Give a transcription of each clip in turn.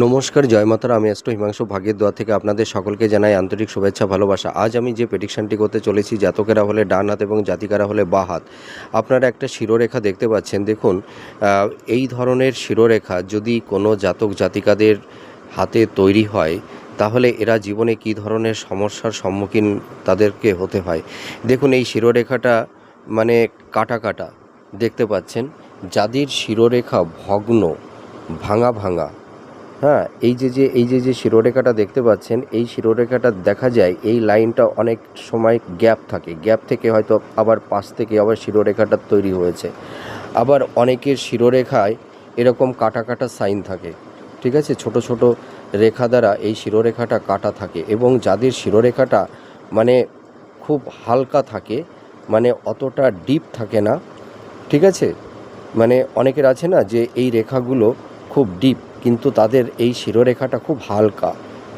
নমস্কার, জয় মাতারা। আমি অ্যাস্ট্রো হিমাংশু ভাগ্যের দোয়া থেকে আপনাদের সকলকে জানাই আন্তরিক শুভেচ্ছা, ভালোবাসা। আজ আমি যে প্রেডিকশানটি করতে চলেছি, জাতকেরা হলে ডান হাত এবং জাতিকারা হলে বাঁ হাত, আপনারা একটা শিরোরেখা দেখতে পাচ্ছেন। দেখুন, এই ধরনের শিরোরেখা যদি কোনো জাতক জাতিকাদের হাতে তৈরি হয়, তাহলে এরা জীবনে কী ধরনের সমস্যার সম্মুখীন তাদেরকে হতে হয়। দেখুন, এই শিরোরেখাটা মানে কাটা কাটা দেখতে পাচ্ছেন। যাদের শিরোরেখা ভগ্ন, ভাঙা ভাঙা, হ্যাঁ, এই যে শিরোরেখাটা দেখতে পাচ্ছেন, এই শিরোরেখাটা দেখা যায় এই লাইনটা অনেক সময় গ্যাপ থাকে, গ্যাপ থেকে হয়তো আবার পাশ থেকে আবার শিরোরেখাটা তৈরি হয়েছে। আবার অনেকের শিরোরেখায় এরকম কাটা কাটা সাইন থাকে, ঠিক আছে, ছোট ছোট রেখা দ্বারা এই শিরোরেখাটা কাটা থাকে। এবং যাদের শিরোরেখাটা মানে খুব হালকা থাকে, মানে অতটা ডিপ থাকে না, ঠিক আছে, মানে অনেকের আছে না যে এই রেখাগুলো খুব ডিপ, কিন্তু তাদের এই শিরোরেখাটা খুব হালকা,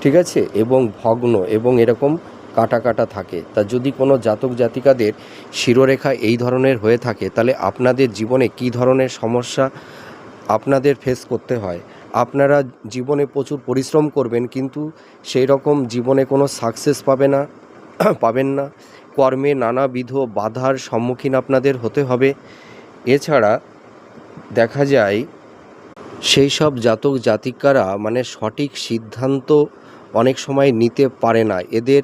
ঠিক আছে, এবং ভগ্ন এবং এরকম কাটা কাটা থাকে। তা যদি কোনো জাতক জাতিকাদের শিরোরেখা এই ধরনের হয়ে থাকে, তাহলে আপনাদের জীবনে কী ধরনের সমস্যা আপনাদের ফেস করতে হয়। আপনারা জীবনে প্রচুর পরিশ্রম করবেন, কিন্তু সেই রকম জীবনে কোনো সাকসেস পাবেন না। কর্মে নানাবিধ বাধার সম্মুখীন আপনাদের হতে হবে। এছাড়া দেখা যায় সেই সব জাতক জাতিকারা মানে সঠিক সিদ্ধান্ত অনেক সময় নিতে পারে না। এদের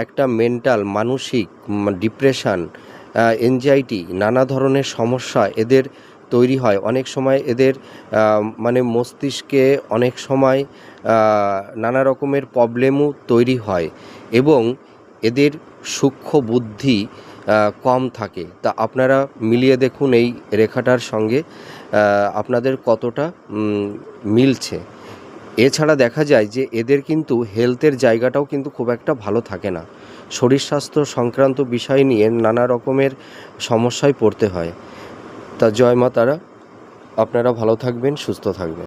একটা মেন্টাল, মানসিক ডিপ্রেশন, এনজাইটি, নানা ধরনের সমস্যা এদের তৈরি হয়। অনেক সময় এদের মানে মস্তিষ্কে অনেক সময় নানা রকমের প্রবলেমও তৈরি হয়, এবং এদের সূক্ষ্ম বুদ্ধি কম থাকে। তা আপনারা মিলিয়ে দেখুন এই রেখাটার সঙ্গে আপনাদের কতটা মিলছে। এছাড়া দেখা যায় যে এদের কিন্তু হেলথের জায়গাটাও কিন্তু খুব একটা ভালো থাকে না। শরীর স্বাস্থ্য সংক্রান্ত বিষয় নিয়ে নানা রকমের সমস্যায় পড়তে হয়। তা জয় মা তারা, আপনারা ভালো থাকবেন, সুস্থ থাকবেন।